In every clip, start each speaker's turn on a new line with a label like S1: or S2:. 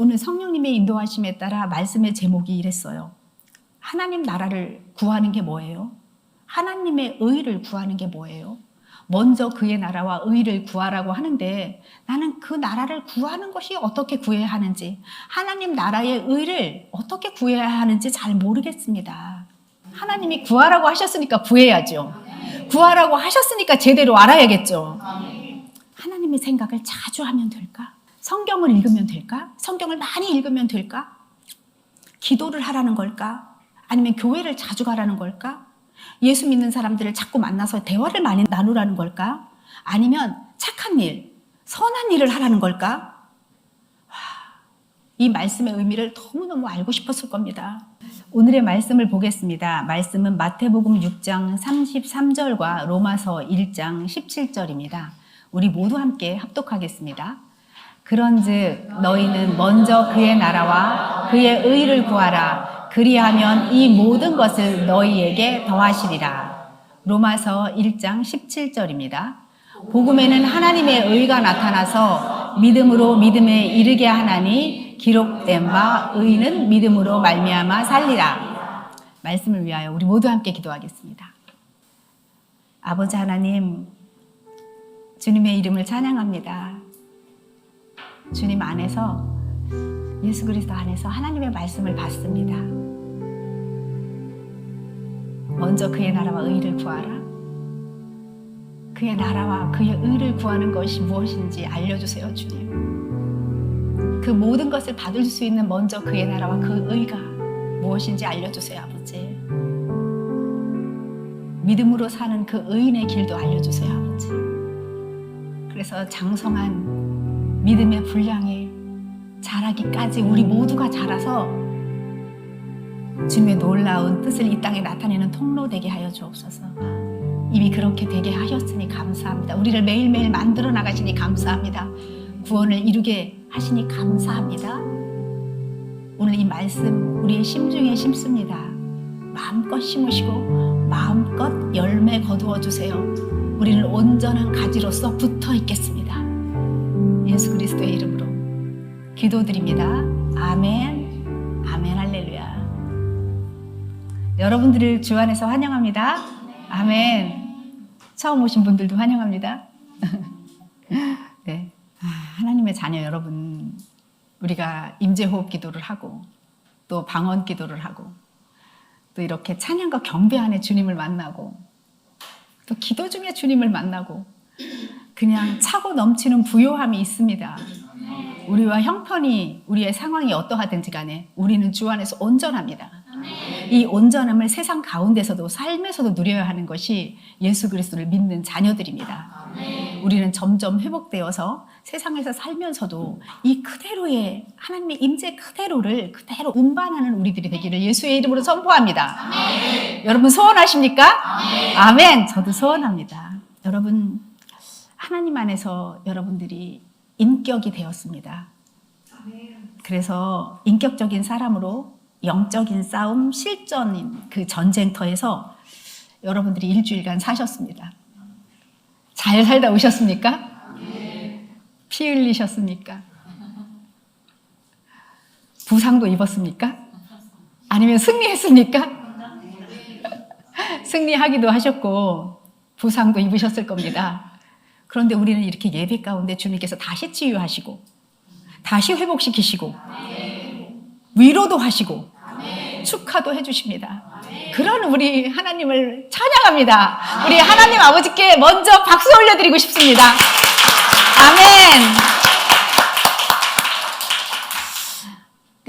S1: 오늘 성령님의 인도하심에 따라 말씀의 제목이 이랬어요. 하나님 나라를 구하는 게 뭐예요? 하나님의 의를 구하는 게 뭐예요? 먼저 그의 나라와 의를 구하라고 하는데 나는 그 나라를 구하는 것이 어떻게 구해야 하는지, 하나님 나라의 의를 어떻게 구해야 하는지 잘 모르겠습니다. 하나님이 구하라고 하셨으니까 구해야죠. 구하라고 하셨으니까 제대로 알아야겠죠. 하나님의 생각을 자주 하면 될까? 성경을 읽으면 될까? 성경을 많이 읽으면 될까? 기도를 하라는 걸까? 아니면 교회를 자주 가라는 걸까? 예수 믿는 사람들을 자꾸 만나서 대화를 많이 나누라는 걸까? 아니면 착한 일, 선한 일을 하라는 걸까? 이 말씀의 의미를 너무너무 알고 싶었을 겁니다. 오늘의 말씀을 보겠습니다. 말씀은 마태복음 6장 33절과 로마서 1장 17절입니다. 우리 모두 함께 합독하겠습니다. 그런즉 너희는 먼저 그의 나라와 그의 의를 구하라. 그리하면 이 모든 것을 너희에게 더하시리라. 로마서 1장 17절입니다. 복음에는 하나님의 의가 나타나서 믿음으로 믿음에 이르게 하나니 기록된 바 의는 믿음으로 말미암아 살리라. 말씀을 위하여 우리 모두 함께 기도하겠습니다. 아버지 하나님, 주님의 이름을 찬양합니다. 주님 안에서, 예수 그리스도 안에서 하나님의 말씀을 받습니다. 먼저 그의 나라와 의를 구하라. 그의 나라와 그의 의를 구하는 것이 무엇인지 알려주세요, 주님. 그 모든 것을 받을 수 있는 먼저 그의 나라와 그 의가 무엇인지 알려주세요, 아버지. 믿음으로 사는 그 의인의 길도 알려주세요, 아버지. 그래서 장성한 믿음의 분량에 자라기까지 우리 모두가 자라서 주님의 놀라운 뜻을 이 땅에 나타내는 통로 되게 하여 주옵소서. 이미 그렇게 되게 하셨으니 감사합니다. 우리를 매일매일 만들어 나가시니 감사합니다. 구원을 이루게 하시니 감사합니다. 오늘 이 말씀 우리의 심중에 심습니다. 마음껏 심으시고 마음껏 열매 거두어 주세요. 우리는 온전한 가지로서 붙어 있겠습니다. 예수 그리스도의 이름으로 기도드립니다. 아멘, 아멘, 할렐루야. 여러분들을 주 안에서 환영합니다. 아멘. 처음 오신 분들도 환영합니다. 네, 하나님의 자녀 여러분, 우리가 임재호흡 기도를 하고 또 방언 기도를 하고 또 이렇게 찬양과 경배 안에 주님을 만나고 또 기도 중에 주님을 만나고 그냥 차고 넘치는 부요함이 있습니다. 우리와 형편이, 우리의 상황이 어떠하든지 간에 우리는 주 안에서 온전합니다. 이 온전함을 세상 가운데서도 삶에서도 누려야 하는 것이 예수 그리스도를 믿는 자녀들입니다. 우리는 점점 회복되어서 세상에서 살면서도 이 그대로의 하나님의 임재 그대로를 그대로 운반하는 우리들이 되기를 예수의 이름으로 선포합니다. 여러분 소원하십니까? 아멘. 저도 소원합니다. 여러분, 하나님 안에서 여러분들이 인격이 되었습니다. 그래서 인격적인 사람으로 영적인 싸움, 실전인 그 전쟁터에서 여러분들이 일주일간 사셨습니다. 잘 살다 오셨습니까? 피 흘리셨습니까? 부상도 입었습니까? 아니면 승리했습니까? 승리하기도 하셨고 부상도 입으셨을 겁니다. 그런데 우리는 이렇게 예배 가운데 주님께서 다시 치유하시고 다시 회복시키시고 위로도 하시고 축하도 해주십니다. 그런 우리 하나님을 찬양합니다. 우리 하나님 아버지께 먼저 박수 올려드리고 싶습니다. 아멘.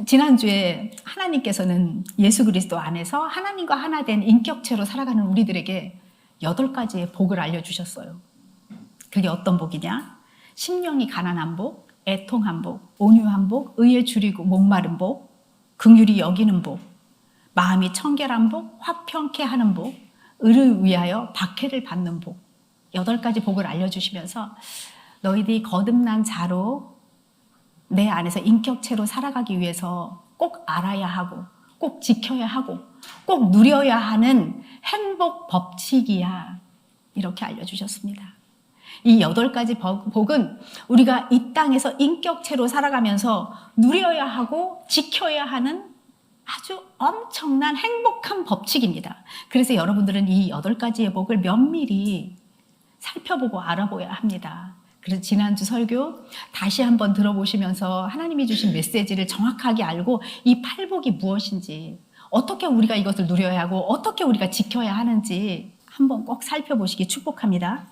S1: 지난주에 하나님께서는 예수 그리스도 안에서 하나님과 하나 된 인격체로 살아가는 우리들에게 8가지의 복을 알려주셨어요. 그게 어떤 복이냐? 심령이 가난한 복, 애통한 복, 온유한 복, 의에 줄이고 목마른 복, 긍휼히 여기는 복, 마음이 청결한 복, 화평케 하는 복, 의를 위하여 박해를 받는 복. 8가지 복을 알려주시면서 너희들이 거듭난 자로 내 안에서 인격체로 살아가기 위해서 꼭 알아야 하고 꼭 지켜야 하고 꼭 누려야 하는 행복 법칙이야. 이렇게 알려주셨습니다. 이 8가지 복은 우리가 이 땅에서 인격체로 살아가면서 누려야 하고 지켜야 하는 아주 엄청난 행복한 법칙입니다. 그래서 여러분들은 이 8가지의 복을 면밀히 살펴보고 알아보아야 합니다. 그래서 지난주 설교 다시 한번 들어보시면서 하나님이 주신 메시지를 정확하게 알고 이 8복이 무엇인지, 어떻게 우리가 이것을 누려야 하고 어떻게 우리가 지켜야 하는지 한번 꼭 살펴보시기 축복합니다.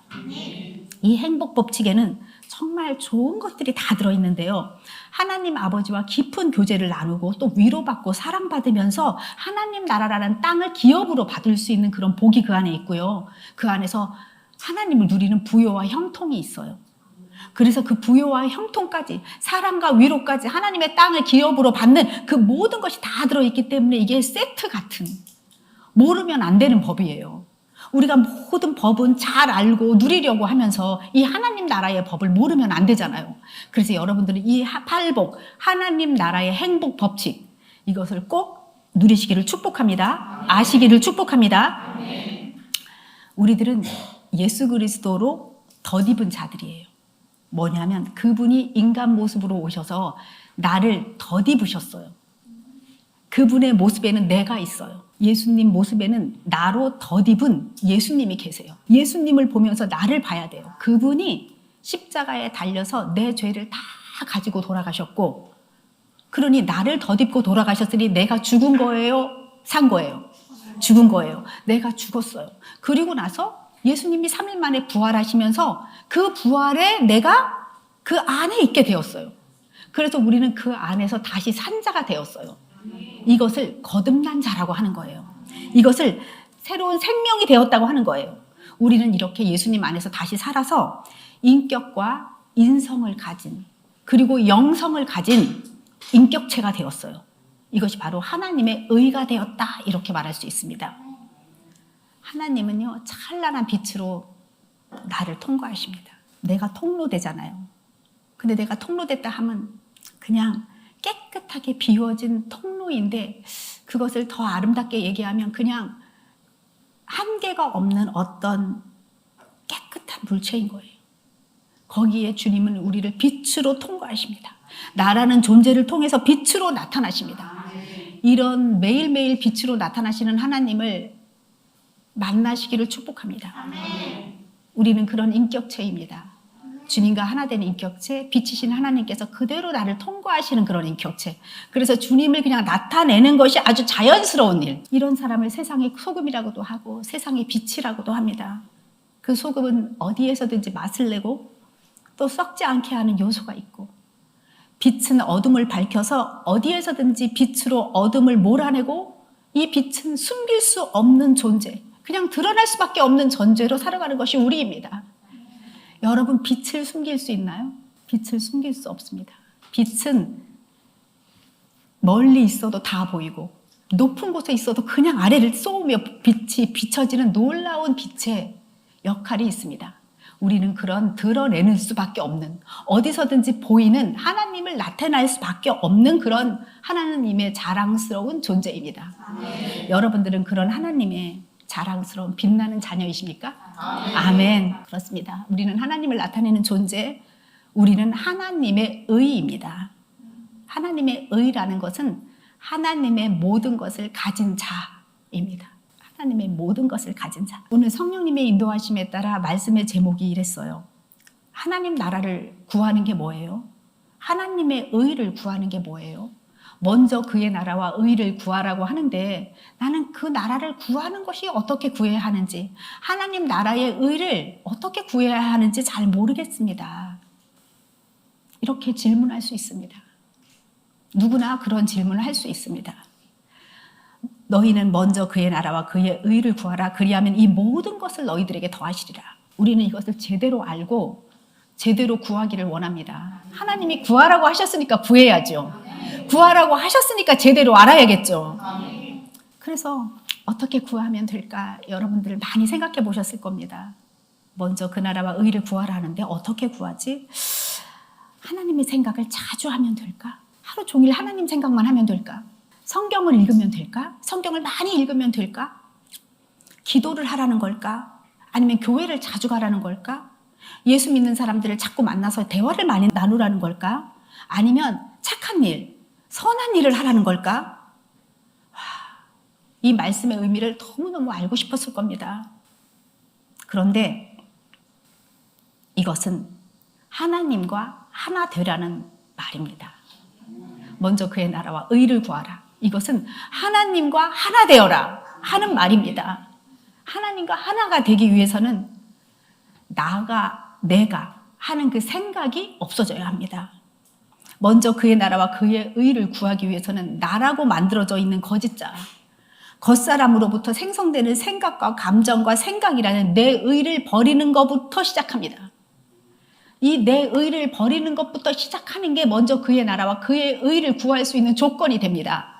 S1: 이 행복 법칙에는 정말 좋은 것들이 다 들어있는데요. 하나님 아버지와 깊은 교제를 나누고 또 위로받고 사랑받으면서 하나님 나라라는 땅을 기업으로 받을 수 있는 그런 복이 그 안에 있고요. 그 안에서 하나님을 누리는 부요와 형통이 있어요. 그래서 그 부요와 형통까지, 사랑과 위로까지 하나님의 땅을 기업으로 받는 그 모든 것이 다 들어있기 때문에 이게 세트 같은, 모르면 안 되는 법이에요. 우리가 모든 법은 잘 알고 누리려고 하면서 이 하나님 나라의 법을 모르면 안 되잖아요. 그래서 여러분들은 이 8복, 하나님 나라의 행복 법칙, 이것을 꼭 누리시기를 축복합니다. 아시기를 축복합니다. 우리들은 예수 그리스도로 덧입은 자들이에요. 뭐냐면 그분이 인간 모습으로 오셔서 나를 덧입으셨어요. 그분의 모습에는 내가 있어요. 예수님 모습에는 나로 덧입은 예수님이 계세요. 예수님을 보면서 나를 봐야 돼요. 그분이 십자가에 달려서 내 죄를 다 가지고 돌아가셨고, 그러니 나를 덧입고 돌아가셨으니 내가 죽은 거예요? 산 거예요? 죽은 거예요. 내가 죽었어요. 그리고 나서 예수님이 3일 만에 부활하시면서 그 부활에 내가 그 안에 있게 되었어요. 그래서 우리는 그 안에서 다시 산 자가 되었어요. 이것을 거듭난 자라고 하는 거예요. 이것을 새로운 생명이 되었다고 하는 거예요. 우리는 이렇게 예수님 안에서 다시 살아서 인격과 인성을 가진, 그리고 영성을 가진 인격체가 되었어요. 이것이 바로 하나님의 의가 되었다, 이렇게 말할 수 있습니다. 하나님은요, 찬란한 빛으로 나를 통과하십니다. 내가 통로되잖아요. 근데 내가 통로됐다 하면 그냥 깨끗하게 비워진 통로인데, 그것을 더 아름답게 얘기하면 그냥 한계가 없는 어떤 깨끗한 물체인 거예요. 거기에 주님은 우리를 빛으로 통과하십니다. 나라는 존재를 통해서 빛으로 나타나십니다. 이런 매일매일 빛으로 나타나시는 하나님을 만나시기를 축복합니다. 우리는 그런 인격체입니다. 주님과 하나 된 인격체, 빛이신 하나님께서 그대로 나를 통과하시는 그런 인격체. 그래서 주님을 그냥 나타내는 것이 아주 자연스러운 일. 이런 사람을 세상의 소금이라고도 하고 세상의 빛이라고도 합니다. 그 소금은 어디에서든지 맛을 내고 또 썩지 않게 하는 요소가 있고, 빛은 어둠을 밝혀서 어디에서든지 빛으로 어둠을 몰아내고, 이 빛은 숨길 수 없는 존재, 그냥 드러날 수밖에 없는 존재로 살아가는 것이 우리입니다. 여러분, 빛을 숨길 수 있나요? 빛을 숨길 수 없습니다. 빛은 멀리 있어도 다 보이고 높은 곳에 있어도 그냥 아래를 쏘며 빛이 비춰지는 놀라운 빛의 역할이 있습니다. 우리는 그런 드러내는 수밖에 없는, 어디서든지 보이는 하나님을 나타낼 수밖에 없는 그런 하나님의 자랑스러운 존재입니다. 여러분들은 그런 하나님의 자랑스러운 빛나는 자녀이십니까? 아멘. 그렇습니다. 우리는 하나님을 나타내는 존재, 우리는 하나님의 의입니다. 하나님의 의라는 것은 하나님의 모든 것을 가진 자입니다. 하나님의 모든 것을 가진 자. 오늘 성령님의 인도하심에 따라 말씀의 제목이 이랬어요. 하나님 나라를 구하는 게 뭐예요? 하나님의 의를 구하는 게 뭐예요? 먼저 그의 나라와 의를 구하라고 하는데, 나는 그 나라를 구하는 것이 어떻게 구해야 하는지, 하나님 나라의 의를 어떻게 구해야 하는지 잘 모르겠습니다. 이렇게 질문할 수 있습니다. 누구나 그런 질문을 할 수 있습니다. 너희는 먼저 그의 나라와 그의 의를 구하라. 그리하면 이 모든 것을 너희들에게 더하시리라. 우리는 이것을 제대로 알고 제대로 구하기를 원합니다. 하나님이 구하라고 하셨으니까 구해야죠. 구하라고 하셨으니까 제대로 알아야겠죠. 그래서 어떻게 구하면 될까? 여러분들 많이 생각해 보셨을 겁니다. 먼저 그 나라와 의를 구하라 하는데 어떻게 구하지? 하나님의 생각을 자주 하면 될까? 하루 종일 하나님 생각만 하면 될까? 성경을 읽으면 될까? 성경을 많이 읽으면 될까? 기도를 하라는 걸까? 아니면 교회를 자주 가라는 걸까? 예수 믿는 사람들을 자꾸 만나서 대화를 많이 나누라는 걸까? 아니면 착한 일, 선한 일을 하라는 걸까? 이 말씀의 의미를 너무너무 알고 싶었을 겁니다. 그런데 이것은 하나님과 하나 되라는 말입니다. 먼저 그의 나라와 의를 구하라. 이것은 하나님과 하나 되어라 하는 말입니다. 하나님과 하나가 되기 위해서는 내가 하는 그 생각이 없어져야 합니다. 먼저 그의 나라와 그의 의를 구하기 위해서는 나라고 만들어져 있는 거짓자, 겉사람으로부터 생성되는 생각과 감정과 생각이라는 내 의를 버리는 것부터 시작합니다. 이 내 의를 버리는 것부터 시작하는 게 먼저 그의 나라와 그의 의를 구할 수 있는 조건이 됩니다.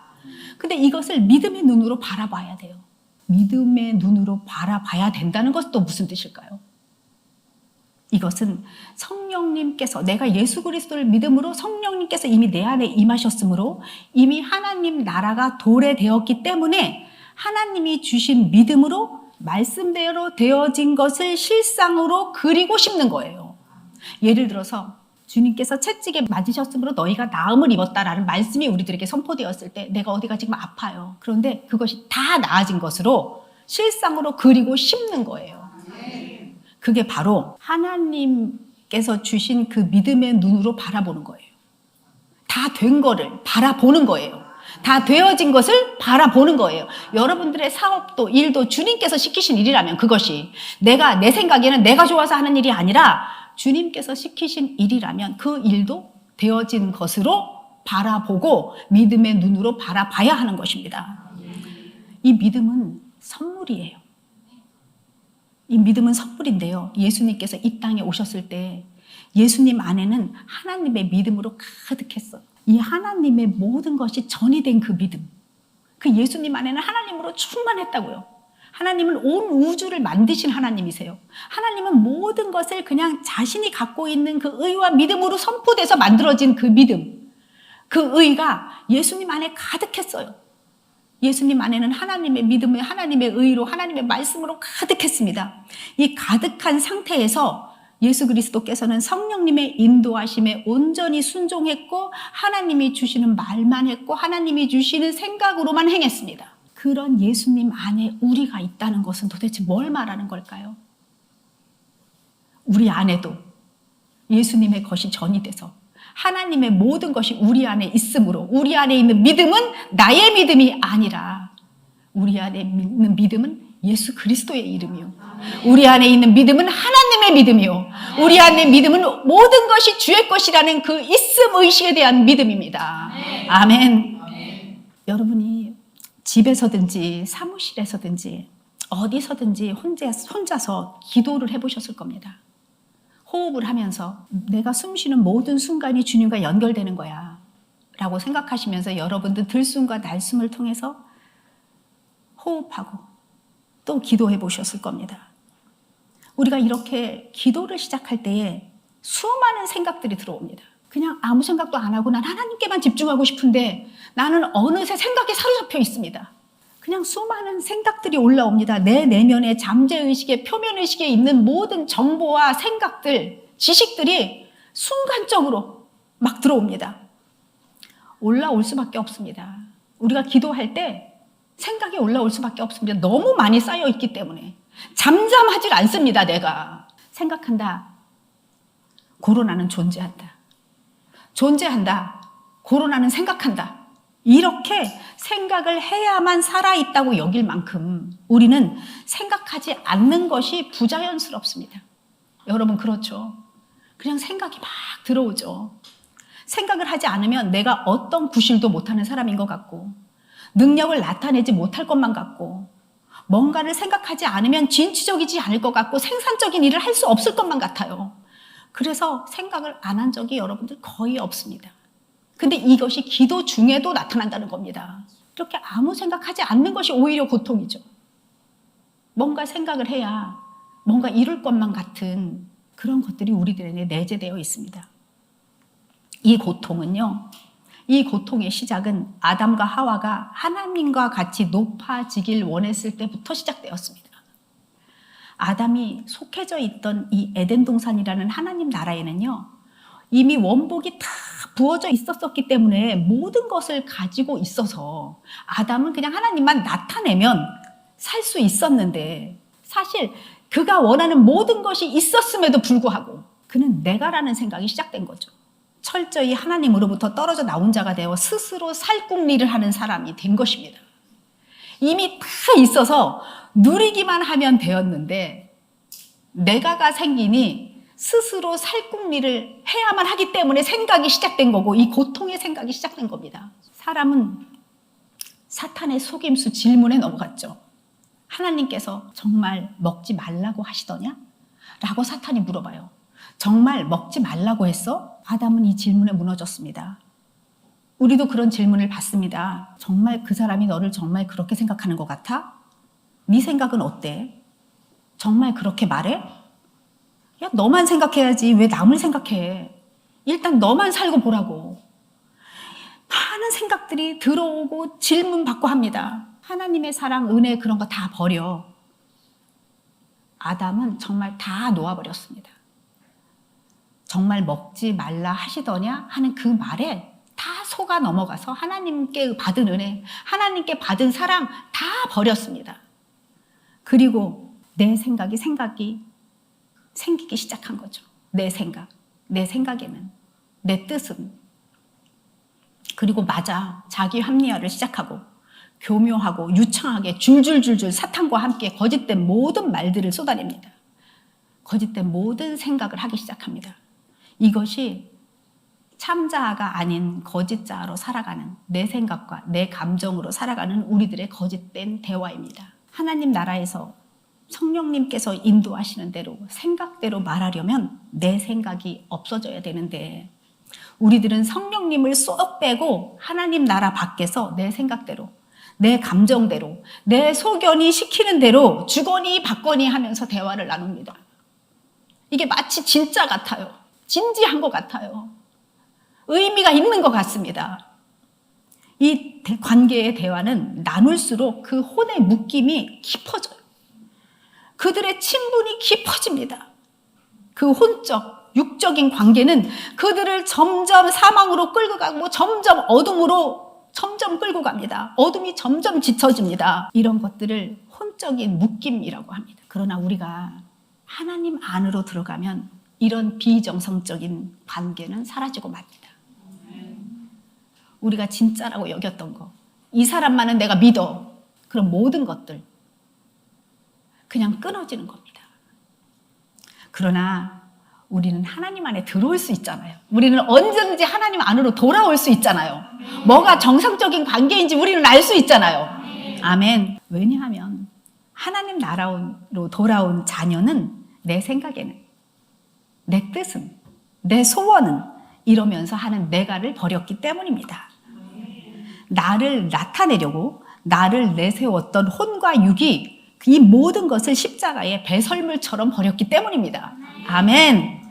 S1: 근데 이것을 믿음의 눈으로 바라봐야 돼요. 믿음의 눈으로 바라봐야 된다는 것은 또 무슨 뜻일까요? 이것은 성령님께서, 내가 예수 그리스도를 믿음으로 성령님께서 이미 내 안에 임하셨으므로 이미 하나님 나라가 도래되었기 때문에 하나님이 주신 믿음으로 말씀대로 되어진 것을 실상으로 그리고 싶는 거예요. 예를 들어서 주님께서 채찍에 맞으셨으므로 너희가 나음을 입었다라는 말씀이 우리들에게 선포되었을 때 내가 어디가 지금 아파요. 그런데 그것이 다 나아진 것으로 실상으로 그리고 싶는 거예요. 그게 바로 하나님께서 주신 그 믿음의 눈으로 바라보는 거예요. 다 된 거를 바라보는 거예요. 다 되어진 것을 바라보는 거예요. 여러분들의 사업도 일도 주님께서 시키신 일이라면 그것이 내 생각에는 내가 좋아서 하는 일이 아니라 주님께서 시키신 일이라면 그 일도 되어진 것으로 바라보고 믿음의 눈으로 바라봐야 하는 것입니다. 이 믿음은 선물이에요. 이 믿음은 선물인데요. 예수님께서 이 땅에 오셨을 때 예수님 안에는 하나님의 믿음으로 가득했어요. 이 하나님의 모든 것이 전이 된 그 믿음. 그 예수님 안에는 하나님으로 충만했다고요. 하나님은 온 우주를 만드신 하나님이세요. 하나님은 모든 것을 그냥 자신이 갖고 있는 그 의와 믿음으로 선포돼서 만들어진 그 믿음. 그 의가 예수님 안에 가득했어요. 예수님 안에는 하나님의 믿음에 하나님의 의로 하나님의 말씀으로 가득했습니다. 이 가득한 상태에서 예수 그리스도께서는 성령님의 인도하심에 온전히 순종했고 하나님이 주시는 말만 했고 하나님이 주시는 생각으로만 행했습니다. 그런 예수님 안에 우리가 있다는 것은 도대체 뭘 말하는 걸까요? 우리 안에도 예수님의 것이 전이 돼서 하나님의 모든 것이 우리 안에 있으므로 우리 안에 있는 믿음은 나의 믿음이 아니라 우리 안에 있는 믿음은 예수 그리스도의 이름이요. 우리 안에 있는 믿음은 하나님의 믿음이요. 우리 안에 믿음은 모든 것이 주의 것이라는 그 있음 의식에 대한 믿음입니다. 아멘. 여러분이 집에서든지 사무실에서든지 어디서든지 혼자서 기도를 해보셨을 겁니다. 호흡을 하면서 내가 숨쉬는 모든 순간이 주님과 연결되는 거야 라고 생각하시면서 여러분들 들숨과 날숨을 통해서 호흡하고 또 기도해 보셨을 겁니다. 우리가 이렇게 기도를 시작할 때에 수많은 생각들이 들어옵니다. 그냥 아무 생각도 안 하고 난 하나님께만 집중하고 싶은데 나는 어느새 생각에 사로잡혀 있습니다. 그냥 수많은 생각들이 올라옵니다. 내 내면의 잠재의식의 표면의식에 있는 모든 정보와 생각들, 지식들이 순간적으로 막 들어옵니다. 올라올 수밖에 없습니다. 우리가 기도할 때 생각이 올라올 수밖에 없습니다. 너무 많이 쌓여있기 때문에. 잠잠하지 않습니다. 내가 생각한다. 고로 나는 존재한다. 존재한다. 고로 나는 생각한다. 이렇게 생각을 해야만 살아있다고 여길 만큼 우리는 생각하지 않는 것이 부자연스럽습니다. 여러분 그렇죠? 그냥 생각이 막 들어오죠. 생각을 하지 않으면 내가 어떤 구실도 못하는 사람인 것 같고 능력을 나타내지 못할 것만 같고 뭔가를 생각하지 않으면 진취적이지 않을 것 같고 생산적인 일을 할 수 없을 것만 같아요. 그래서 생각을 안 한 적이 여러분들 거의 없습니다. 근데 이것이 기도 중에도 나타난다는 겁니다. 이렇게 아무 생각하지 않는 것이 오히려 고통이죠. 뭔가 생각을 해야 뭔가 이룰 것만 같은 그런 것들이 우리들에게 내재되어 있습니다. 이 고통은요, 이 고통의 시작은 아담과 하와가 하나님과 같이 높아지길 원했을 때부터 시작되었습니다. 아담이 속해져 있던 이 에덴 동산이라는 하나님 나라에는요, 이미 원복이 다 부어져 있었기 때문에 모든 것을 가지고 있어서 아담은 그냥 하나님만 나타내면 살 수 있었는데, 사실 그가 원하는 모든 것이 있었음에도 불구하고 그는 내가라는 생각이 시작된 거죠. 철저히 하나님으로부터 떨어져 나온 자가 되어 스스로 살궁리를 하는 사람이 된 것입니다. 이미 다 있어서 누리기만 하면 되었는데 내가가 생기니 스스로 살궁리를 해야만 하기 때문에 생각이 시작된 거고, 이 고통의 생각이 시작된 겁니다. 사람은 사탄의 속임수 질문에 넘어갔죠. 하나님께서 정말 먹지 말라고 하시더냐? 라고 사탄이 물어봐요. 정말 먹지 말라고 했어? 아담은 이 질문에 무너졌습니다. 우리도 그런 질문을 받습니다. 정말 그 사람이 너를 정말 그렇게 생각하는 것 같아? 네 생각은 어때? 정말 그렇게 말해? 야, 너만 생각해야지 왜 남을 생각해? 일단 너만 살고 보라고. 많은 생각들이 들어오고 질문 받고 합니다. 하나님의 사랑, 은혜 그런 거 다 버려. 아담은 정말 다 놓아버렸습니다. 정말 먹지 말라 하시더냐 하는 그 말에 다 속아 넘어가서 하나님께 받은 은혜, 하나님께 받은 사랑 다 버렸습니다. 그리고 내 생각이 생기기 시작한 거죠. 내 생각에는, 내 뜻은. 그리고 맞아, 자기 합리화를 시작하고 교묘하고 유창하게 줄줄줄줄 사탄과 함께 거짓된 모든 말들을 쏟아냅니다. 거짓된 모든 생각을 하기 시작합니다. 이것이 참자아가 아닌 거짓자아로 살아가는, 내 생각과 내 감정으로 살아가는 우리들의 거짓된 대화입니다. 하나님 나라에서 성령님께서 인도하시는 대로 생각대로 말하려면 내 생각이 없어져야 되는데, 우리들은 성령님을 쏙 빼고 하나님 나라 밖에서 내 생각대로, 내 감정대로, 내 소견이 시키는 대로 주거니 받거니 하면서 대화를 나눕니다. 이게 마치 진짜 같아요. 진지한 것 같아요. 의미가 있는 것 같습니다. 이 관계의 대화는 나눌수록 그 혼의 묶임이 깊어져요. 그들의 친분이 깊어집니다. 그 혼적, 육적인 관계는 그들을 점점 사망으로 끌고 가고 점점 어둠으로 점점 끌고 갑니다. 어둠이 점점 짙어집니다. 이런 것들을 혼적인 묶임이라고 합니다. 그러나 우리가 하나님 안으로 들어가면 이런 비정성적인 관계는 사라지고 맙니다. 우리가 진짜라고 여겼던 거, 이 사람만은 내가 믿어, 그런 모든 것들 그냥 끊어지는 겁니다. 그러나 우리는 하나님 안에 들어올 수 있잖아요. 우리는 언제든지 하나님 안으로 돌아올 수 있잖아요. 뭐가 정상적인 관계인지 우리는 알 수 있잖아요. 아멘. 왜냐하면 하나님 나라로 돌아온 자녀는 내 생각에는, 내 뜻은, 내 소원은 이러면서 하는 내가를 버렸기 때문입니다. 나를 나타내려고 나를 내세웠던 혼과 육이 이 모든 것을 십자가에 배설물처럼 버렸기 때문입니다. 아멘.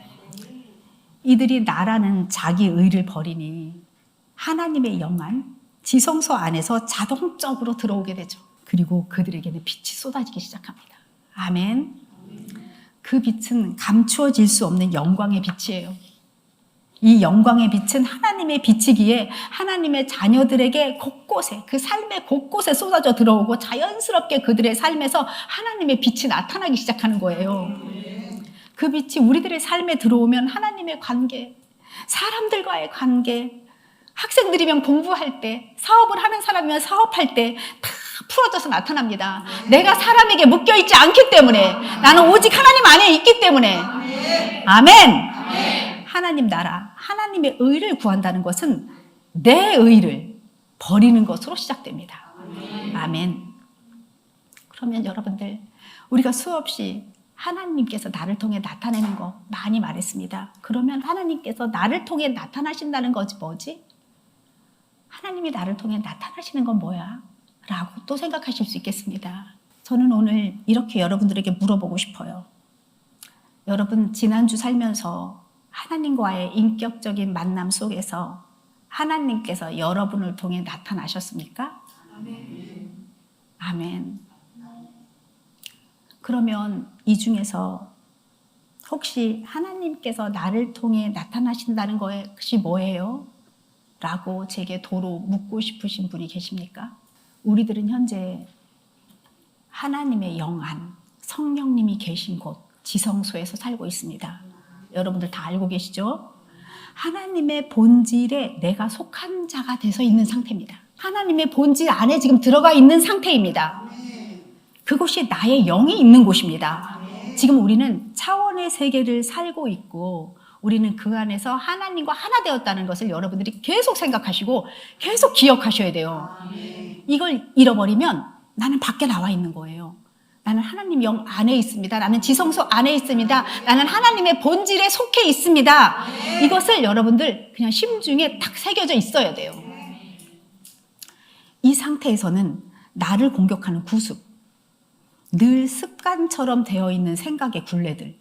S1: 이들이 나라는 자기 의를 버리니 하나님의 영안, 지성소 안에서 자동적으로 들어오게 되죠. 그리고 그들에게는 빛이 쏟아지기 시작합니다. 아멘. 그 빛은 감추어질 수 없는 영광의 빛이에요. 이 영광의 빛은 하나님의 빛이기에 하나님의 자녀들에게 곳곳에, 그 삶의 곳곳에 쏟아져 들어오고 자연스럽게 그들의 삶에서 하나님의 빛이 나타나기 시작하는 거예요. 그 빛이 우리들의 삶에 들어오면 하나님의 관계, 사람들과의 관계, 학생들이면 공부할 때, 사업을 하는 사람이면 사업할 때 다 풀어져서 나타납니다. 내가 사람에게 묶여있지 않기 때문에, 나는 오직 하나님 안에 있기 때문에. 아멘. 하나님 나라, 하나님의 의를 구한다는 것은 내 의를 버리는 것으로 시작됩니다. 아멘. 그러면 여러분들, 우리가 수없이 하나님께서 나를 통해 나타내는 거 많이 말했습니다. 그러면 하나님께서 나를 통해 나타나신다는 것이 뭐지? 하나님이 나를 통해 나타나시는 건 뭐야? 라고 또 생각하실 수 있겠습니다. 저는 오늘 이렇게 여러분들에게 물어보고 싶어요. 여러분, 지난주 살면서 하나님과의 인격적인 만남 속에서 하나님께서 여러분을 통해 나타나셨습니까? 아멘. 아멘. 그러면 이 중에서 혹시 하나님께서 나를 통해 나타나신다는 것이 뭐예요? 라고 제게 도로 묻고 싶으신 분이 계십니까? 우리들은 현재 하나님의 영안, 성령님이 계신 곳, 지성소에서 살고 있습니다. 여러분들 다 알고 계시죠? 하나님의 본질에 내가 속한 자가 돼서 있는 상태입니다. 하나님의 본질 안에 지금 들어가 있는 상태입니다. 그곳이 나의 영이 있는 곳입니다. 지금 우리는 차원의 세계를 살고 있고 우리는 그 안에서 하나님과 하나 되었다는 것을 여러분들이 계속 생각하시고 계속 기억하셔야 돼요. 이걸 잃어버리면 나는 밖에 나와 있는 거예요. 나는 하나님 영 안에 있습니다. 나는 지성소 안에 있습니다. 나는 하나님의 본질에 속해 있습니다. 이것을 여러분들 그냥 심중에 딱 새겨져 있어야 돼요. 이 상태에서는 나를 공격하는 구습, 늘 습관처럼 되어 있는 생각의 굴레들,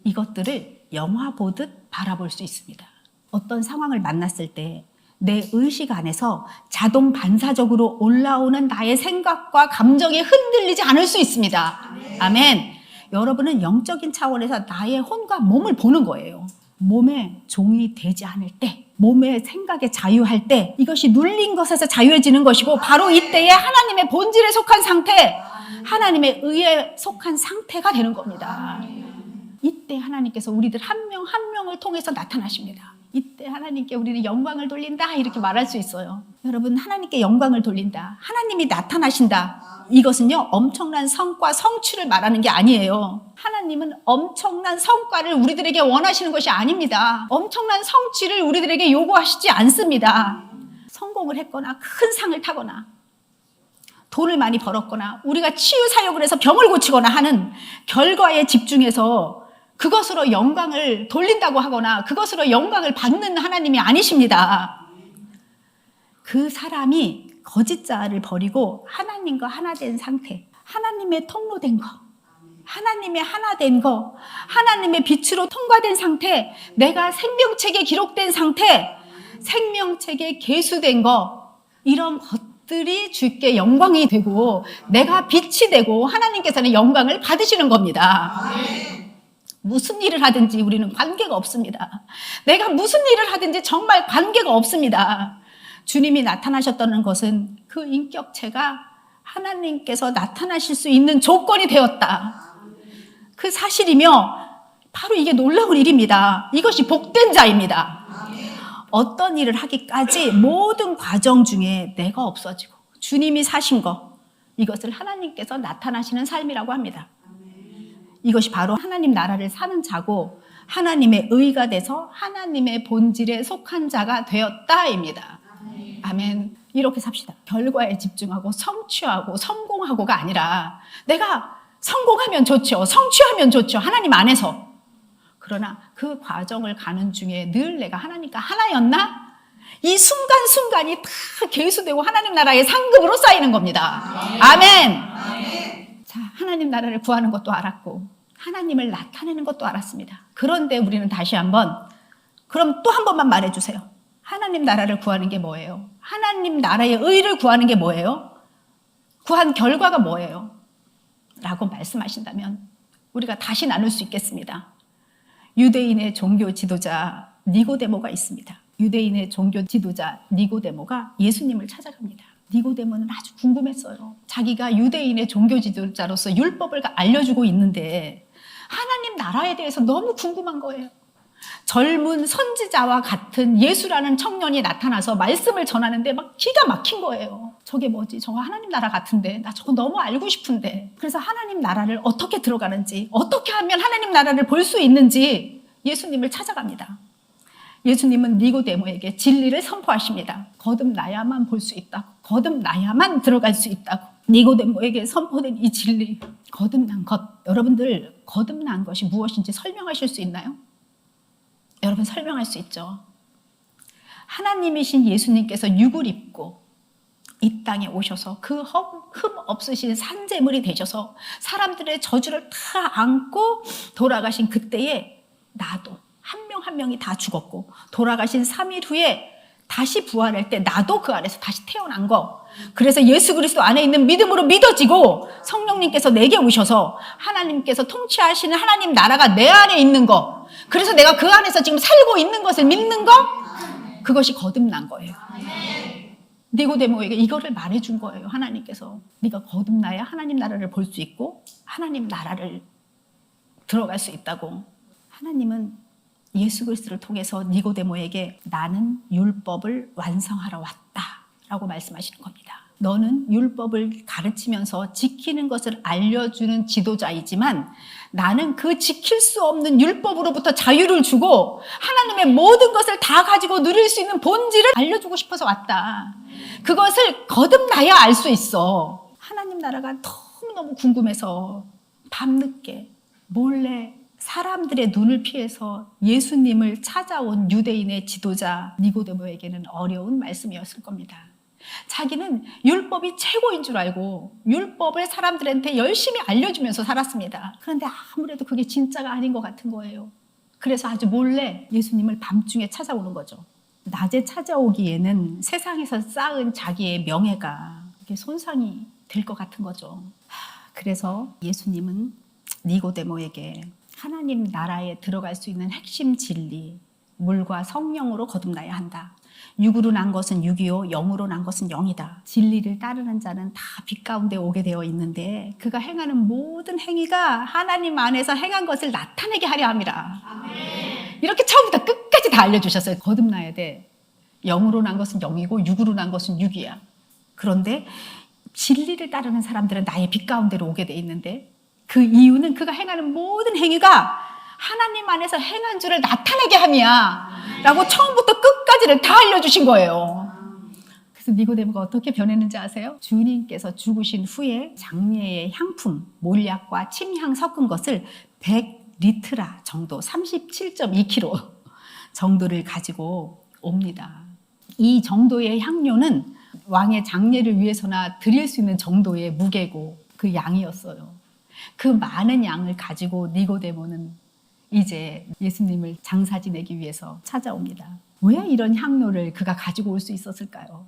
S1: 이것들을 영화 보듯 바라볼 수 있습니다. 어떤 상황을 만났을 때 내 의식 안에서 자동 반사적으로 올라오는 나의 생각과 감정이 흔들리지 않을 수 있습니다. 아멘. 여러분은 영적인 차원에서 나의 혼과 몸을 보는 거예요. 몸의 종이 되지 않을 때, 몸의 생각에 자유할 때, 이것이 눌린 것에서 자유해지는 것이고 바로 이때에 하나님의 본질에 속한 상태, 하나님의 의에 속한 상태가 되는 겁니다. 이때 하나님께서 우리들 한 명 한 명을 통해서 나타나십니다. 이때 하나님께 우리는 영광을 돌린다 이렇게 말할 수 있어요. 여러분, 하나님께 영광을 돌린다, 하나님이 나타나신다, 이것은요 엄청난 성과 성취를 말하는 게 아니에요. 하나님은 엄청난 성과를 우리들에게 원하시는 것이 아닙니다. 엄청난 성취를 우리들에게 요구하시지 않습니다. 성공을 했거나 큰 상을 타거나 돈을 많이 벌었거나 우리가 치유 사역을 해서 병을 고치거나 하는 결과에 집중해서 그것으로 영광을 돌린다고 하거나 그것으로 영광을 받는 하나님이 아니십니다. 그 사람이 거짓자를 버리고 하나님과 하나 된 상태, 하나님의 통로된 거, 하나님의 하나 된 거, 하나님의 빛으로 통과된 상태, 내가 생명책에 기록된 상태, 생명책에 계수된 거, 이런 것들이 주께 영광이 되고 내가 빛이 되고 하나님께서는 영광을 받으시는 겁니다. 무슨 일을 하든지 우리는 관계가 없습니다. 내가 무슨 일을 하든지 정말 관계가 없습니다. 주님이 나타나셨다는 것은 그 인격체가 하나님께서 나타나실 수 있는 조건이 되었다, 그 사실이며 바로 이게 놀라운 일입니다. 이것이 복된 자입니다. 어떤 일을 하기까지 모든 과정 중에 내가 없어지고 주님이 사신 것, 이것을 하나님께서 나타나시는 삶이라고 합니다. 이것이 바로 하나님 나라를 사는 자고 하나님의 의가 돼서 하나님의 본질에 속한 자가 되었다입니다. 아멘. 이렇게 삽시다. 결과에 집중하고 성취하고 성공하고가 아니라 내가 성공하면 좋죠, 성취하면 좋죠, 하나님 안에서. 그러나 그 과정을 가는 중에 늘 내가 하나님과 하나였나? 이 순간순간이 다 계수되고 하나님 나라의 상급으로 쌓이는 겁니다. 아멘. 자, 하나님 나라를 구하는 것도 알았고 하나님을 나타내는 것도 알았습니다. 그런데 우리는 다시 한번, 그럼 또 한 번만 말해주세요. 하나님 나라를 구하는 게 뭐예요? 하나님 나라의 의를 구하는 게 뭐예요? 구한 결과가 뭐예요? 라고 말씀하신다면 우리가 다시 나눌 수 있겠습니다. 유대인의 종교 지도자 니고데모가 있습니다. 유대인의 종교 지도자 니고데모가 예수님을 찾아갑니다. 니고데모는 아주 궁금했어요. 자기가 유대인의 종교 지도자로서 율법을 알려주고 있는데 하나님 나라에 대해서 너무 궁금한 거예요. 젊은 선지자와 같은 예수라는 청년이 나타나서 말씀을 전하는데 막 기가 막힌 거예요. 저게 뭐지? 저거 하나님 나라 같은데 나 저거 너무 알고 싶은데. 그래서 하나님 나라를 어떻게 들어가는지, 어떻게 하면 하나님 나라를 볼 수 있는지 예수님을 찾아갑니다. 예수님은 니고데모에게 진리를 선포하십니다. 거듭나야만 볼 수 있다고, 거듭나야만 들어갈 수 있다고. 니고데모에게 선포된 이 진리, 거듭난 것, 여러분들 거듭난 것이 무엇인지 설명하실 수 있나요? 여러분 설명할 수 있죠. 하나님이신 예수님께서 육을 입고 이 땅에 오셔서 그 흠 없으신 산재물이 되셔서 사람들의 저주를 다 안고 돌아가신 그때에 나도 한 명 한 명이 다 죽었고 돌아가신 3일 후에 다시 부활할 때 나도 그 안에서 다시 태어난 거. 그래서 예수 그리스도 안에 있는 믿음으로 믿어지고 성령님께서 내게 오셔서 하나님께서 통치하시는 하나님 나라가 내 안에 있는 거. 그래서 내가 그 안에서 지금 살고 있는 것을 믿는 거. 그것이 거듭난 거예요. 니고데모에게 이거를 말해준 거예요. 하나님께서. 네가 거듭나야 하나님 나라를 볼 수 있고 하나님 나라를 들어갈 수 있다고. 하나님은 예수 그리스도를 통해서 니고데모에게 나는 율법을 완성하러 왔다라고 말씀하시는 겁니다. 너는 율법을 가르치면서 지키는 것을 알려주는 지도자이지만 나는 그 지킬 수 없는 율법으로부터 자유를 주고 하나님의 모든 것을 다 가지고 누릴 수 있는 본질을 알려주고 싶어서 왔다. 그것을 거듭나야 알 수 있어. 하나님 나라가 너무너무 궁금해서 밤늦게 몰래 사람들의 눈을 피해서 예수님을 찾아온 유대인의 지도자 니고데모에게는 어려운 말씀이었을 겁니다. 자기는 율법이 최고인 줄 알고 율법을 사람들한테 열심히 알려주면서 살았습니다. 그런데 아무래도 그게 진짜가 아닌 것 같은 거예요. 그래서 아주 몰래 예수님을 밤중에 찾아오는 거죠. 낮에 찾아오기에는 세상에서 쌓은 자기의 명예가 손상이 될 것 같은 거죠. 그래서 예수님은 니고데모에게 하나님 나라에 들어갈 수 있는 핵심 진리, 물과 성령으로 거듭나야 한다. 육으로 난 것은 육이요 영으로 난 것은 영이다. 진리를 따르는 자는 다 빛 가운데 오게 되어 있는데 그가 행하는 모든 행위가 하나님 안에서 행한 것을 나타내게 하려 함이라. 아멘. 이렇게 처음부터 끝까지 다 알려주셨어요. 거듭나야 돼. 영으로 난 것은 영이고 육으로 난 것은 육이야. 그런데 진리를 따르는 사람들은 나의 빛 가운데로 오게 돼 있는데 그 이유는 그가 행하는 모든 행위가 하나님 안에서 행한 줄을 나타내게 함이야 라고 처음부터 끝까지를 다 알려주신 거예요. 그래서 니고데모가 어떻게 변했는지 아세요? 주님께서 죽으신 후에 장례의 향품, 몰약과 침향 섞은 것을 100리트라 정도, 37.2kg 정도를 가지고 옵니다. 이 정도의 향료는 왕의 장례를 위해서나 드릴 수 있는 정도의 무게고 그 양이었어요. 그 많은 양을 가지고 니고데모는 이제 예수님을 장사 지내기 위해서 찾아옵니다. 왜 이런 향료를 그가 가지고 올 수 있었을까요?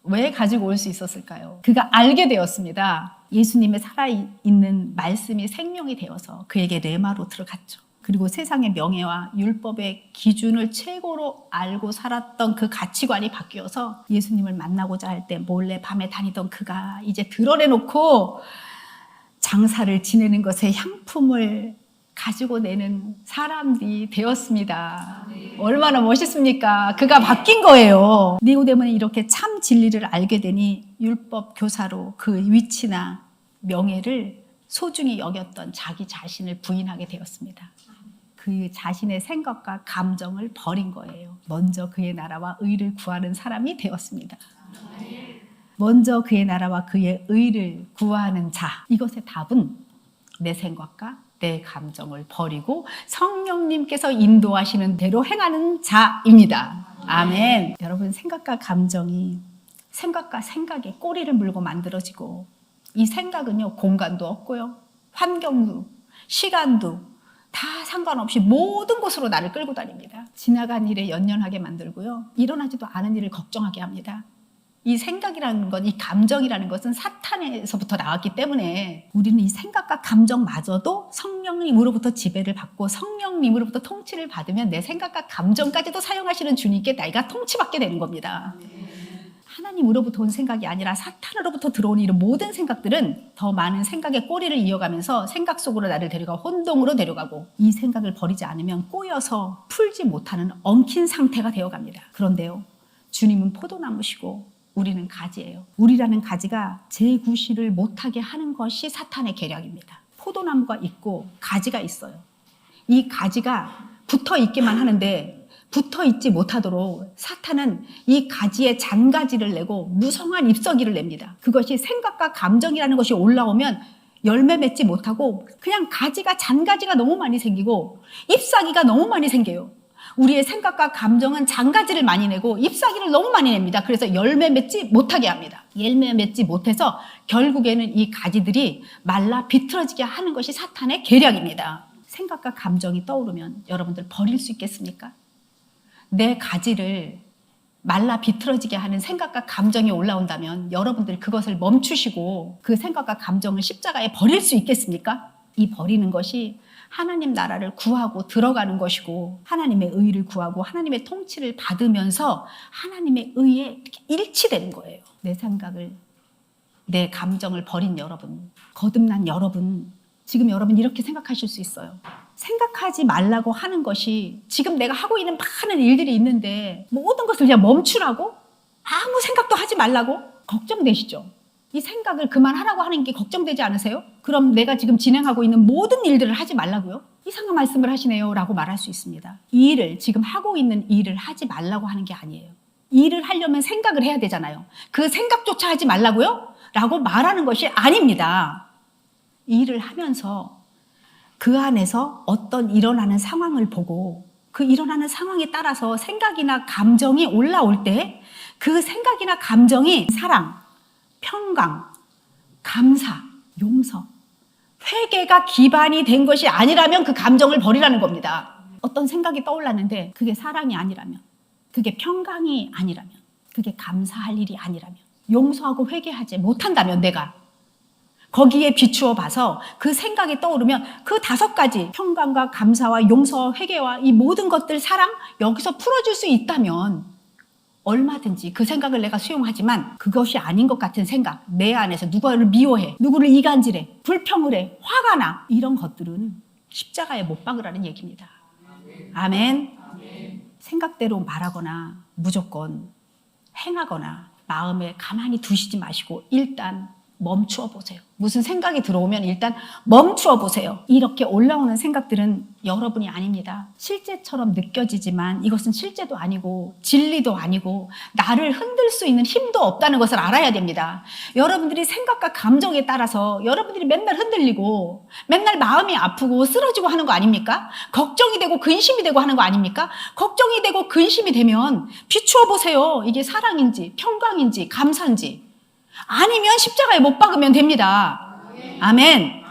S1: 왜 가지고 올 수 있었을까요? 그가 알게 되었습니다. 예수님의 살아있는 말씀이 생명이 되어서 그에게 레마로 들어갔죠. 그리고 세상의 명예와 율법의 기준을 최고로 알고 살았던 그 가치관이 바뀌어서 예수님을 만나고자 할 때 몰래 밤에 다니던 그가 이제 드러내놓고 장사를 지내는 것에 향품을 가지고 내는 사람이 되었습니다. 얼마나 멋있습니까? 그가 바뀐 거예요. 니고데모는 이렇게 참 진리를 알게 되니 율법 교사로 그 위치나 명예를 소중히 여겼던 자기 자신을 부인하게 되었습니다. 그 자신의 생각과 감정을 버린 거예요. 먼저 그의 나라와 의를 구하는 사람이 되었습니다. 먼저 그의 나라와 그의 의를 구하는 자. 이것의 답은 내 생각과 내 감정을 버리고 성령님께서 인도하시는 대로 행하는 자입니다. 아멘. 여러분, 생각과 감정이 생각과 생각에 꼬리를 물고 만들어지고 이 생각은요, 공간도 없고요, 환경도, 시간도 다 상관없이 모든 곳으로 나를 끌고 다닙니다. 지나간 일에 연연하게 만들고요, 일어나지도 않은 일을 걱정하게 합니다. 이 생각이라는 것, 이 감정이라는 것은 사탄에서부터 나왔기 때문에 우리는 이 생각과 감정마저도 성령님으로부터 지배를 받고 성령님으로부터 통치를 받으면 내 생각과 감정까지도 사용하시는 주님께 내가 통치받게 되는 겁니다. 하나님으로부터 온 생각이 아니라 사탄으로부터 들어오는 이런 모든 생각들은 더 많은 생각의 꼬리를 이어가면서 생각 속으로 나를 데려가 혼동으로 데려가고 이 생각을 버리지 않으면 꼬여서 풀지 못하는 엉킨 상태가 되어갑니다. 그런데요, 주님은 포도나무시고 우리는 가지예요. 우리라는 가지가 재구실을 못하게 하는 것이 사탄의 계략입니다. 포도나무가 있고 가지가 있어요. 이 가지가 붙어 있기만 하는데 붙어 있지 못하도록 사탄은 이 가지에 잔가지를 내고 무성한 잎사귀를 냅니다. 그것이 생각과 감정이라는 것이 올라오면 열매 맺지 못하고 그냥 가지가 잔가지가 너무 많이 생기고 잎사귀가 너무 많이 생겨요. 우리의 생각과 감정은 잔가지를 많이 내고 잎사귀를 너무 많이 냅니다. 그래서 열매 맺지 못하게 합니다. 열매 맺지 못해서 결국에는 이 가지들이 말라 비틀어지게 하는 것이 사탄의 계략입니다. 생각과 감정이 떠오르면 여러분들 버릴 수 있겠습니까? 내 가지를 말라 비틀어지게 하는 생각과 감정이 올라온다면 여러분들이 그것을 멈추시고 그 생각과 감정을 십자가에 버릴 수 있겠습니까? 이 버리는 것이 하나님 나라를 구하고 들어가는 것이고 하나님의 의를 구하고 하나님의 통치를 받으면서 하나님의 의에 일치되는 거예요. 내 생각을, 내 감정을 버린 여러분, 거듭난 여러분, 지금 여러분 이렇게 생각하실 수 있어요. 생각하지 말라고 하는 것이 지금 내가 하고 있는 많은 일들이 있는데 모든 것을 그냥 멈추라고? 아무 생각도 하지 말라고? 걱정되시죠? 이 생각을 그만하라고 하는 게 걱정되지 않으세요? 그럼 내가 지금 진행하고 있는 모든 일들을 하지 말라고요? 이상한 말씀을 하시네요 라고 말할 수 있습니다. 이 일을, 지금 하고 있는 일을 하지 말라고 하는 게 아니에요. 이 일을 하려면 생각을 해야 되잖아요. 그 생각조차 하지 말라고요? 라고 말하는 것이 아닙니다. 이 일을 하면서 그 안에서 어떤 일어나는 상황을 보고 그 일어나는 상황에 따라서 생각이나 감정이 올라올 때 그 생각이나 감정이 사랑, 평강, 감사, 용서, 회개가 기반이 된 것이 아니라면 그 감정을 버리라는 겁니다. 어떤 생각이 떠올랐는데 그게 사랑이 아니라면, 그게 평강이 아니라면, 그게 감사할 일이 아니라면, 용서하고 회개하지 못한다면 내가 거기에 비추어 봐서 그 생각이 떠오르면 그 5가지 평강과 감사와 용서와 회개와 이 모든 것들 사랑 여기서 풀어줄 수 있다면 얼마든지 그 생각을 내가 수용하지만 그것이 아닌 것 같은 생각, 내 안에서 누구를 미워해, 누구를 이간질해, 불평을 해, 화가 나, 이런 것들은 십자가에 못 박으라는 얘기입니다. 아멘. 생각대로 말하거나 무조건 행하거나 마음에 가만히 두시지 마시고 일단 멈추어 보세요. 무슨 생각이 들어오면 일단 멈추어 보세요. 이렇게 올라오는 생각들은 여러분이 아닙니다. 실제처럼 느껴지지만 이것은 실제도 아니고 진리도 아니고 나를 흔들 수 있는 힘도 없다는 것을 알아야 됩니다. 여러분들이 생각과 감정에 따라서 여러분들이 맨날 흔들리고 맨날 마음이 아프고 쓰러지고 하는 거 아닙니까? 걱정이 되고 근심이 되고 하는 거 아닙니까? 걱정이 되고 근심이 되면 비추어 보세요. 이게 사랑인지 평강인지 감사인지. 아니면 십자가에 못 박으면 됩니다. 아멘.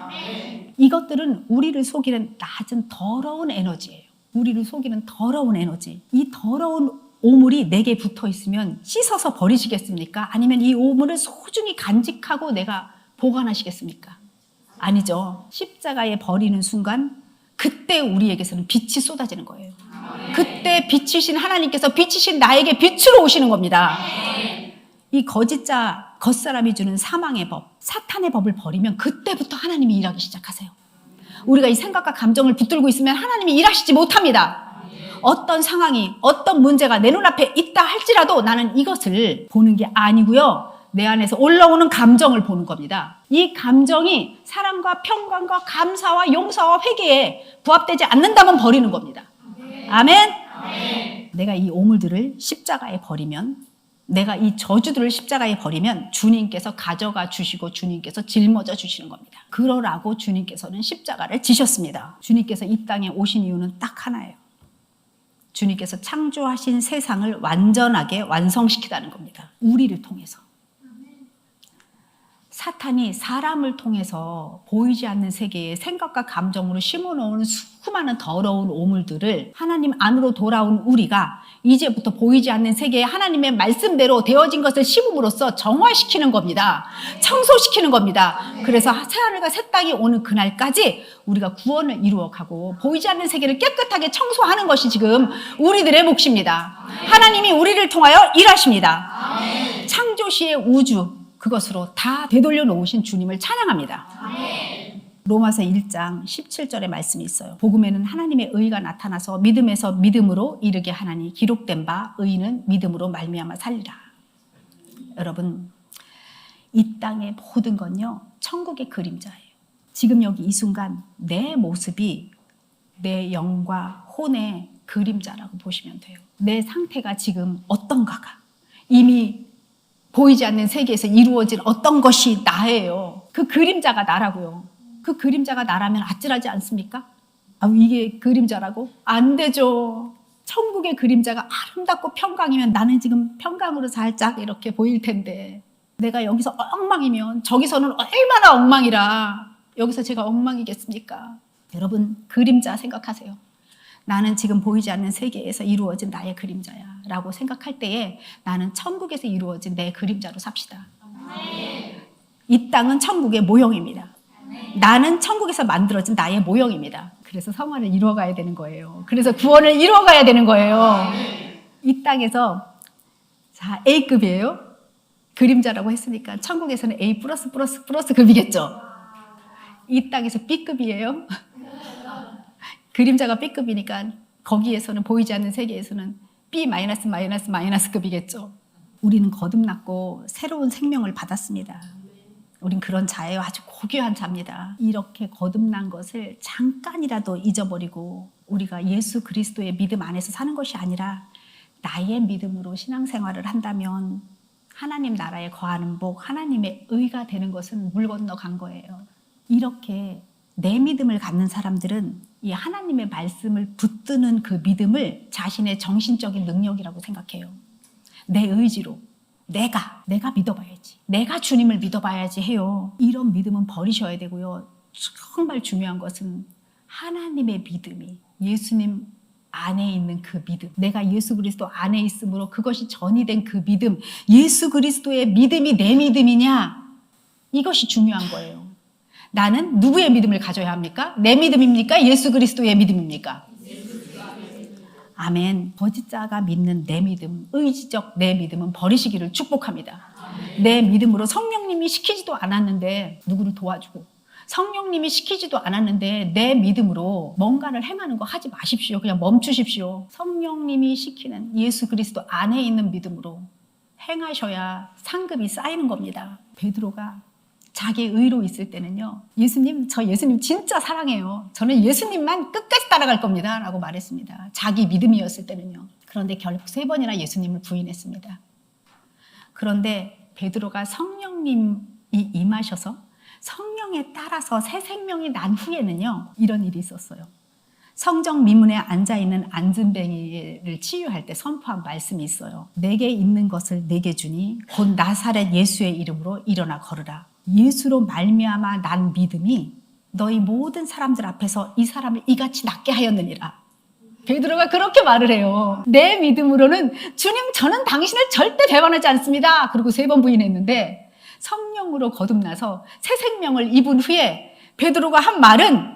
S1: 이것들은 우리를 속이는 낮은 더러운 에너지예요. 우리를 속이는 더러운 에너지. 이 더러운 오물이 내게 붙어 있으면 씻어서 버리시겠습니까? 아니면 이 오물을 소중히 간직하고 내가 보관하시겠습니까? 아니죠. 십자가에 버리는 순간 그때 우리에게서는 빛이 쏟아지는 거예요. 그때 빛이신 하나님께서 빛이신 나에게 빛으로 오시는 겁니다. 이 거짓자, 겉사람이 주는 사망의 법, 사탄의 법을 버리면 그때부터 하나님이 일하기 시작하세요. 우리가 이 생각과 감정을 붙들고 있으면 하나님이 일하시지 못합니다. 어떤 상황이, 어떤 문제가 내 눈앞에 있다 할지라도 나는 이것을 보는 게 아니고요. 내 안에서 올라오는 감정을 보는 겁니다. 이 감정이 사랑과 평강과 감사와 용서와 회개에 부합되지 않는다면 버리는 겁니다. 아멘? 내가 이 오물들을 십자가에 버리면, 내가 이 저주들을 십자가에 버리면 주님께서 가져가 주시고 주님께서 짊어져 주시는 겁니다. 그러라고 주님께서는 십자가를 지셨습니다. 주님께서 이 땅에 오신 이유는 딱 하나예요. 주님께서 창조하신 세상을 완전하게 완성시키다는 겁니다. 우리를 통해서. 사탄이 사람을 통해서 보이지 않는 세계에 생각과 감정으로 심어놓은 수많은 더러운 오물들을 하나님 안으로 돌아온 우리가 이제부터 보이지 않는 세계에 하나님의 말씀대로 되어진 것을 심음으로써 정화시키는 겁니다. 청소시키는 겁니다. 그래서 새하늘과 새 땅이 오는 그날까지 우리가 구원을 이루어가고 보이지 않는 세계를 깨끗하게 청소하는 것이 지금 우리들의 몫입니다. 하나님이 우리를 통하여 일하십니다. 창조시의 우주, 그것으로 다 되돌려 놓으신 주님을 찬양합니다. 로마서 1장 17절의 말씀이 있어요. 복음에는 하나님의 의가 나타나서 믿음에서 믿음으로 이르게 하나니 기록된 바 의인은 믿음으로 말미암아 살리라. 여러분, 이 땅의 모든 건요 천국의 그림자예요. 지금 여기 이 순간 내 모습이 내 영과 혼의 그림자라고 보시면 돼요. 내 상태가 지금 어떤가가 이미 보이지 않는 세계에서 이루어진 어떤 것이 나예요. 그 그림자가 나라고요. 그 그림자가 나라면 아찔하지 않습니까? 이게 그림자라고? 안 되죠. 천국의 그림자가 아름답고 평강이면 나는 지금 평강으로 살짝 이렇게 보일 텐데 내가 여기서 엉망이면 저기서는 얼마나 엉망이라 여기서 제가 엉망이겠습니까? 여러분, 그림자 생각하세요. 나는 지금 보이지 않는 세계에서 이루어진 나의 그림자야 라고 생각할 때에 나는 천국에서 이루어진 내 그림자로 삽시다. 이 땅은 천국의 모형입니다. 나는 천국에서 만들어진 나의 모형입니다. 그래서 성화를 이루어가야 되는 거예요. 그래서 구원을 이루어가야 되는 거예요. 이 땅에서 자 A급이에요. 그림자라고 했으니까 천국에서는 A 플러스 급이겠죠. 이 땅에서 B급이에요. 그림자가 B급이니까 거기에서는 보이지 않는 세계에서는 B 마이너스 급이겠죠. 우리는 거듭났고 새로운 생명을 받았습니다. 우린 그런 자예요. 아주 고귀한 자입니다. 이렇게 거듭난 것을 잠깐이라도 잊어버리고 우리가 예수 그리스도의 믿음 안에서 사는 것이 아니라 나의 믿음으로 신앙생활을 한다면 하나님 나라에 거하는 복, 하나님의 의가 되는 것은 물 건너간 거예요. 이렇게 내 믿음을 갖는 사람들은 이 하나님의 말씀을 붙드는 그 믿음을 자신의 정신적인 능력이라고 생각해요. 내 의지로 내가 믿어봐야지. 내가 주님을 믿어봐야지 해요. 이런 믿음은 버리셔야 되고요. 정말 중요한 것은 하나님의 믿음이 예수님 안에 있는 그 믿음. 내가 예수 그리스도 안에 있으므로 그것이 전이된 그 믿음. 예수 그리스도의 믿음이 내 믿음이냐? 이것이 중요한 거예요. 나는 누구의 믿음을 가져야 합니까? 내 믿음입니까? 예수 그리스도의 믿음입니까? 아멘. 거짓자가 믿는 내 믿음, 의지적 내 믿음은 버리시기를 축복합니다. 내 믿음으로 성령님이 시키지도 않았는데 누구를 도와주고 성령님이 시키지도 않았는데 내 믿음으로 뭔가를 행하는 거 하지 마십시오. 그냥 멈추십시오. 성령님이 시키는 예수 그리스도 안에 있는 믿음으로 행하셔야 상급이 쌓이는 겁니다. 베드로가 자기 의로 있을 때는요. 예수님, 저 예수님 진짜 사랑해요. 저는 예수님만 끝까지 따라갈 겁니다. 라고 말했습니다. 자기 믿음이었을 때는요. 그런데 결국 3번이나 예수님을 부인했습니다. 그런데 베드로가 성령님이 임하셔서 성령에 따라서 새 생명이 난 후에는요. 이런 일이 있었어요. 성정 미문에 앉아있는 안진뱅이를 치유할 때 선포한 말씀이 있어요. 내게 있는 것을 내게 주니 곧 나사렛 예수의 이름으로 일어나 걸으라. 예수로 말미암아 난 믿음이 너희 모든 사람들 앞에서 이 사람을 이같이 낫게 하였느니라. 베드로가 그렇게 말을 해요. 내 믿음으로는 주님 저는 당신을 절대 배반하지 않습니다. 그리고 3번 부인했는데 성령으로 거듭나서 새 생명을 입은 후에 베드로가 한 말은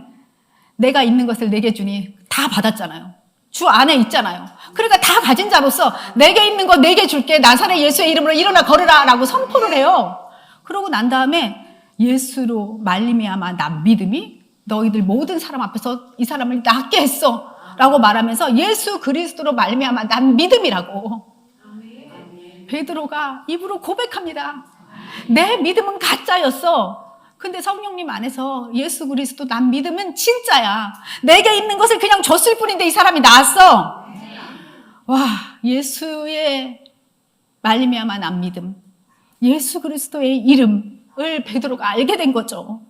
S1: 내가 있는 것을 내게 주니 다 받았잖아요. 주 안에 있잖아요. 그러니까 다 가진 자로서 내게 있는 거 내게 줄게. 나사렛 예수의 이름으로 일어나 걸으라 라고 선포를 해요. 그러고 난 다음에 예수로 말미암아 난 믿음이 너희들 모든 사람 앞에서 이 사람을 낫게 했어 라고 말하면서 예수 그리스도로 말미암아 난 믿음이라고 베드로가 입으로 고백합니다. 내 믿음은 가짜였어. 근데 성령님 안에서 예수 그리스도 난 믿음은 진짜야. 내게 있는 것을 그냥 줬을 뿐인데 이 사람이 나았어. 와, 예수의 말미암아 난 믿음, 예수 그리스도의 이름을 베드로가 알게 된 거죠.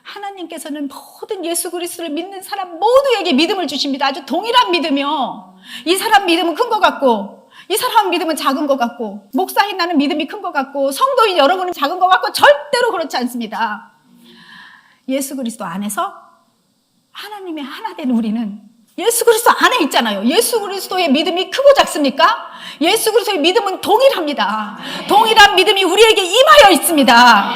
S1: 하나님께서는 모든 예수 그리스도를 믿는 사람 모두에게 믿음을 주십니다. 아주 동일한 믿음이요. 이 사람 믿음은 큰 것 같고 이 사람 믿음은 작은 것 같고 목사인 나는 믿음이 큰 것 같고 성도인 여러분은 작은 것 같고 절대로 그렇지 않습니다. 예수 그리스도 안에서 하나님의 하나 된 우리는 예수 그리스도 안에 있잖아요. 예수 그리스도의 믿음이 크고 작습니까? 예수 그리스도의 믿음은 동일합니다. 동일한 믿음이 우리에게 임하여 있습니다.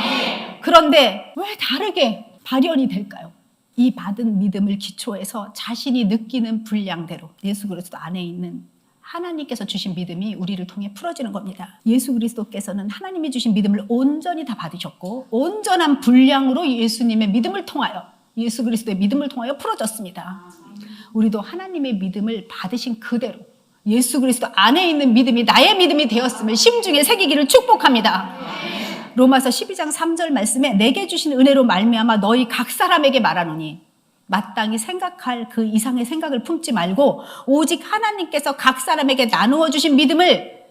S1: 그런데 왜 다르게 발현이 될까요? 이 받은 믿음을 기초해서 자신이 느끼는 분량대로 예수 그리스도 안에 있는 하나님께서 주신 믿음이 우리를 통해 풀어지는 겁니다. 예수 그리스도께서는 하나님이 주신 믿음을 온전히 다 받으셨고 온전한 분량으로 예수님의 믿음을 통하여 예수 그리스도의 믿음을 통하여 풀어졌습니다. 우리도 하나님의 믿음을 받으신 그대로 예수 그리스도 안에 있는 믿음이 나의 믿음이 되었음을 심중에 새기기를 축복합니다. 로마서 12장 3절 말씀에 내게 주신 은혜로 말미암아 너희 각 사람에게 말하노니 마땅히 생각할 그 이상의 생각을 품지 말고 오직 하나님께서 각 사람에게 나누어 주신 믿음을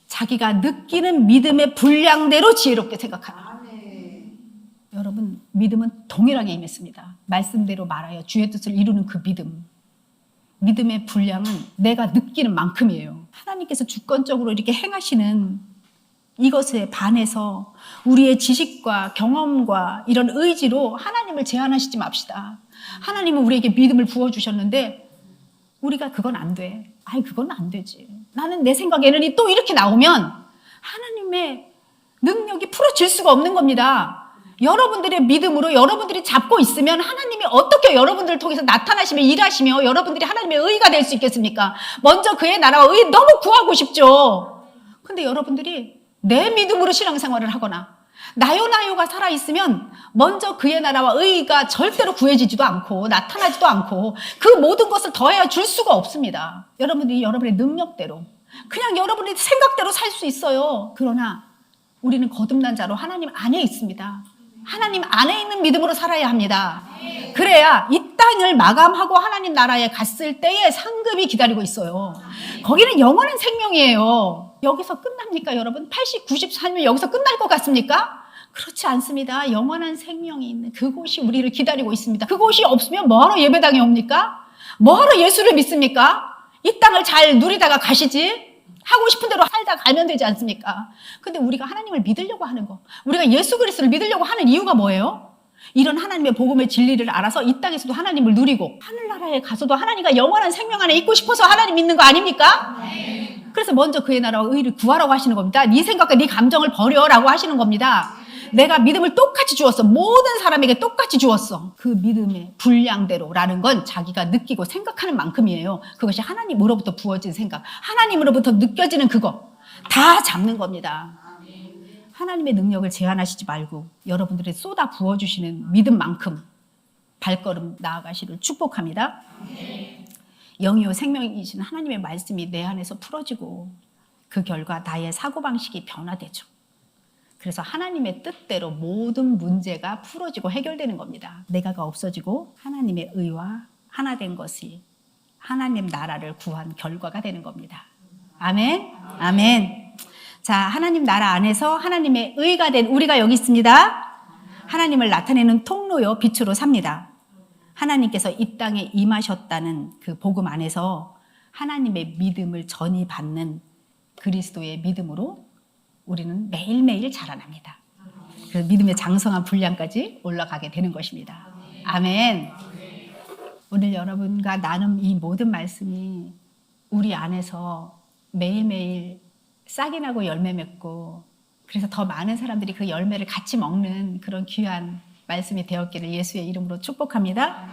S1: 자기가 느끼는 믿음의 분량대로 지혜롭게 생각하라. 여러분, 믿음은 동일하게 임했습니다. 말씀대로 말하여 주의 뜻을 이루는 그 믿음. 믿음의 분량은 내가 느끼는 만큼이에요. 하나님께서 주권적으로 이렇게 행하시는 이것에 반해서 우리의 지식과 경험과 이런 의지로 하나님을 제한하시지 맙시다. 하나님은 우리에게 믿음을 부어주셨는데 우리가 그건 안 돼. 아이, 그건 안 되지. 나는 내 생각에는 또 이렇게 나오면 하나님의 능력이 풀어질 수가 없는 겁니다. 여러분들의 믿음으로 여러분들이 잡고 있으면 하나님이 어떻게 여러분들을 통해서 나타나시며 일하시며 여러분들이 하나님의 의가 될 수 있겠습니까? 먼저 그의 나라와 의 너무 구하고 싶죠. 근데 여러분들이 내 믿음으로 신앙생활을 하거나 나요가 살아있으면 먼저 그의 나라와 의가 절대로 구해지지도 않고 나타나지도 않고 그 모든 것을 더해야 줄 수가 없습니다. 여러분들이 여러분의 능력대로 그냥 여러분의 생각대로 살 수 있어요. 그러나 우리는 거듭난 자로 하나님 안에 있습니다. 하나님 안에 있는 믿음으로 살아야 합니다. 그래야 이 땅을 마감하고 하나님 나라에 갔을 때의 상급이 기다리고 있어요. 거기는 영원한 생명이에요. 여기서 끝납니까, 여러분? 80, 90 살면 여기서 끝날 것 같습니까? 그렇지 않습니다. 영원한 생명이 있는 그곳이 우리를 기다리고 있습니다. 그곳이 없으면 뭐하러 예배당에 옵니까? 뭐하러 예수를 믿습니까? 이 땅을 잘 누리다가 가시지? 하고 싶은 대로 살다 가면 되지 않습니까? 근데 우리가 하나님을 믿으려고 하는 거, 우리가 예수 그리스도를 믿으려고 하는 이유가 뭐예요? 이런 하나님의 복음의 진리를 알아서 이 땅에서도 하나님을 누리고 하늘나라에 가서도 하나님과 영원한 생명 안에 있고 싶어서 하나님 믿는 거 아닙니까? 네. 그래서 먼저 그의 나라와 의를 구하라고 하시는 겁니다. 네 생각과 네 감정을 버려라고 하시는 겁니다. 내가 믿음을 똑같이 주었어. 모든 사람에게 똑같이 주었어. 그 믿음의 분량대로라는 건 자기가 느끼고 생각하는 만큼이에요. 그것이 하나님으로부터 부어진 생각, 하나님으로부터 느껴지는 그거 다 잡는 겁니다. 하나님의 능력을 제한하시지 말고 여러분들이 쏟아 부어주시는 믿음만큼 발걸음 나아가시를 축복합니다. 영이요 생명이신 하나님의 말씀이 내 안에서 풀어지고 그 결과 나의 사고방식이 변화되죠. 그래서 하나님의 뜻대로 모든 문제가 풀어지고 해결되는 겁니다. 내가가 없어지고 하나님의 의와 하나 된 것이 하나님 나라를 구한 결과가 되는 겁니다. 아멘. 아멘. 자, 하나님 나라 안에서 하나님의 의가 된 우리가 여기 있습니다. 하나님을 나타내는 통로요, 빛으로 삽니다. 하나님께서 이 땅에 임하셨다는 그 복음 안에서 하나님의 믿음을 전이받는 그리스도의 믿음으로 우리는 매일매일 자라납니다. 그래서 믿음의 장성한 분량까지 올라가게 되는 것입니다. 아멘. 오늘 여러분과 나눈 이 모든 말씀이 우리 안에서 매일매일 싹이 나고 열매 맺고 그래서 더 많은 사람들이 그 열매를 같이 먹는 그런 귀한 말씀이 되었기를 예수의 이름으로 축복합니다.